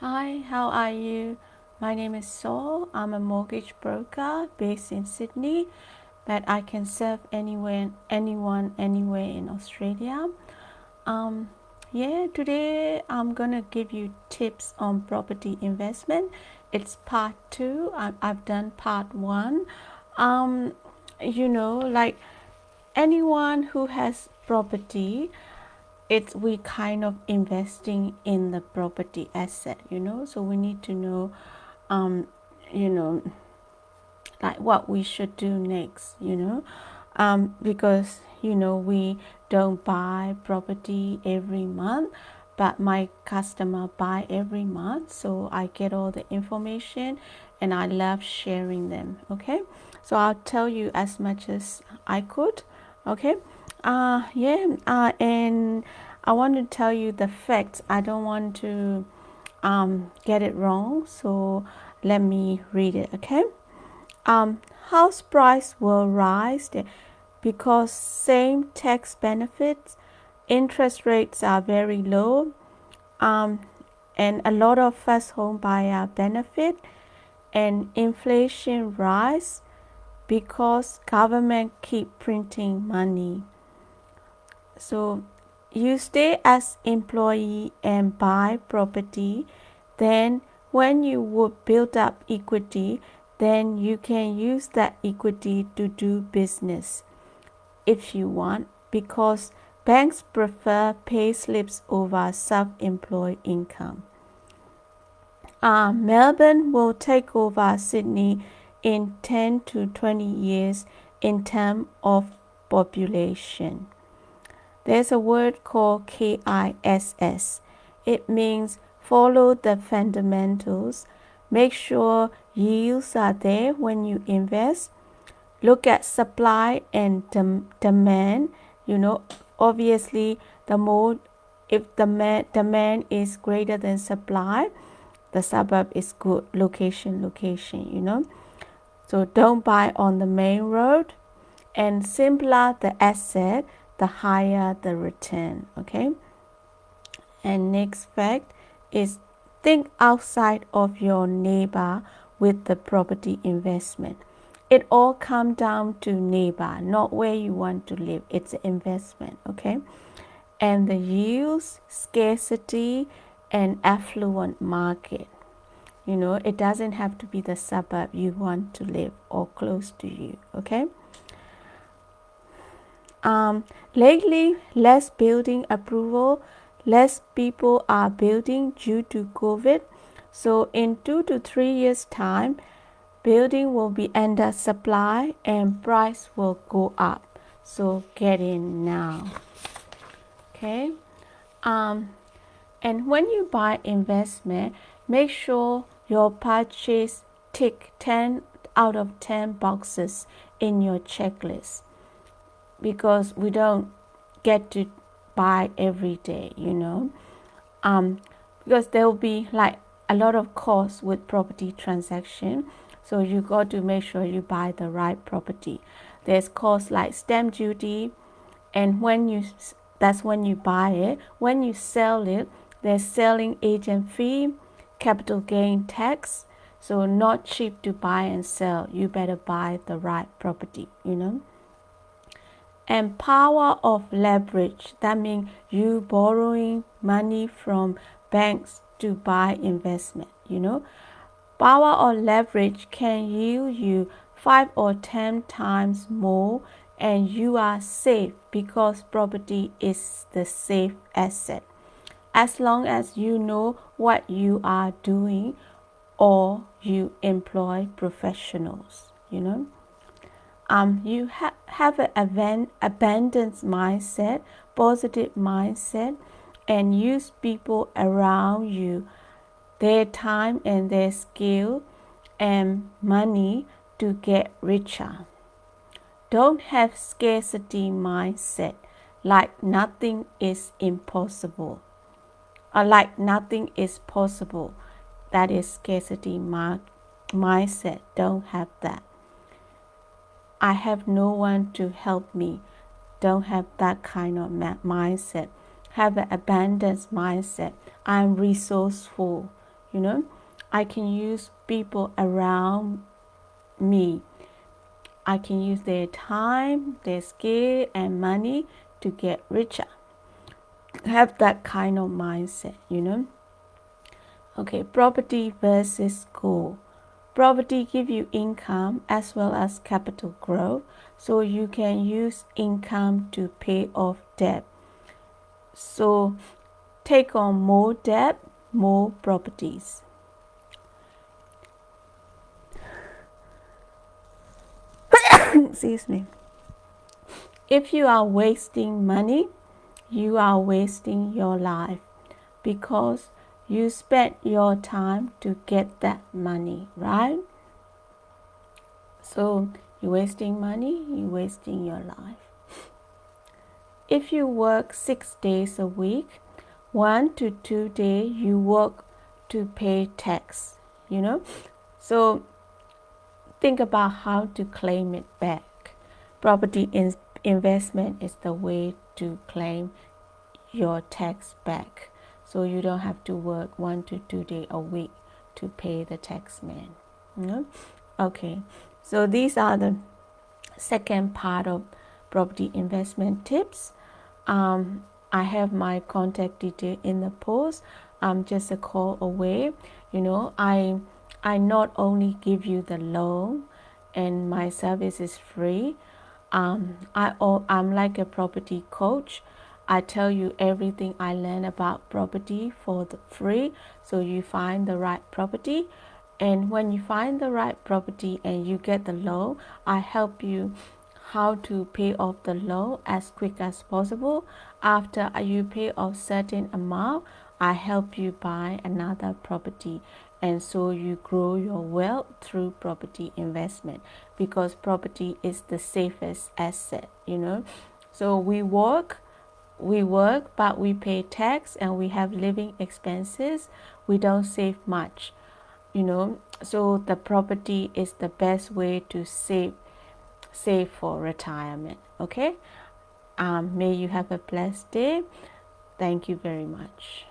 Hi, how are you? My name is Saul. I'm a mortgage broker based in Sydney, but I can serve anyone, anywhere in Australia. Um, Today I'm gonna give you tips on property investment. It's part two. I've done part one. Um, like anyone who has property, it's we kind of investing in the property asset, so we need to know um you know like what we should do next, because we don't buy property every month, but my customer buy every month, so I get all the information and I love sharing them. Okay, so I'll tell you as much as I could. Okay, and I want to tell you the facts. I don't want to get it wrong, so let me read it. Okay, house price will rise because same tax benefits, interest rates are very low, um, and a lot of first home buyer benefit, and inflation rise because government keep printing money. So you stay as employee and buy property, then when you would build up equity, then you can use that equity to do business if you want, because banks prefer pay slips over self-employed income. Melbourne will take over Sydney in 10 to 20 years in terms of population. There's a word called KISS. It means follow the fundamentals. Make sure yields are there when you invest. Look at supply and demand. Obviously, the more, if the demand is greater than supply, the suburb is good location. So don't buy on the main road, and simpler the asset, the higher the return. Okay, and next fact is think outside of your neighbor with the property investment. It all comes down to neighbor, not where you want to live. It's an investment. Okay, and the yields, scarcity, and affluent market. It doesn't have to be the suburb you want to live or close to you. Okay. Lately, less building approval, less people are building due to COVID. So in 2 to 3 years' time, building will be under supply and price will go up. So get in now. Okay. And when you buy investment, make sure your purchase tick 10 out of 10 boxes in your checklist, because we don't get to buy every day, because there will be like a lot of costs with property transaction. So you got to make sure you buy the right property. There's costs like stamp duty, and that's when you buy it. When you sell it, there's selling agent fee, capital gain tax. So not cheap to buy and sell. You better buy the right property. And power of leverage, that means you borrowing money from banks to buy investment. Power of leverage can yield you 5 or 10 times more, and you are safe because property is the safe asset, as long as you know what you are doing or you employ professionals. You have an abundance mindset, positive mindset, and use people around you, their time and their skill and money to get richer. Don't have scarcity mindset, like nothing is impossible, or like nothing is possible. That is scarcity mindset. Don't have that. I have no one to help me. Don't have that kind of mindset. Have an abundance mindset. I'm resourceful. You know, I can use people around me. I can use their time, their skill, and money to get richer. Have that kind of mindset, you know. Okay, property versus gold. Property give you income as well as capital growth, so you can use income to pay off debt. So take on more debt, more properties. Excuse me. If you are wasting money, you are wasting your life, because you spent your time to get that money, right? So you're wasting money, you're wasting your life. If you work 6 days a week, 1 to 2 days you work to pay tax, you know. So think about how to claim it back. Property investment is the way to claim your tax back, so you don't have to work 1 to 2 days a week to pay the tax man, you know? Okay, so these are the second part of property investment tips. I have my contact detail in the post. I'm just a call away. You know, I not only give you the loan, and my service is free. I'm like a property coach. I tell you everything I learn about property for the free, so you find the right property. And when you find the right property and you get the loan, I help you how to pay off the loan as quick as possible. After you pay off certain amount, I help you buy another property, and so you grow your wealth through property investment, because property is the safest asset, you know. So we work, but we pay tax and we have living expenses. We don't save much, you know. So the property is the best way to save for retirement. Okay, may you have a blessed day. Thank you very much.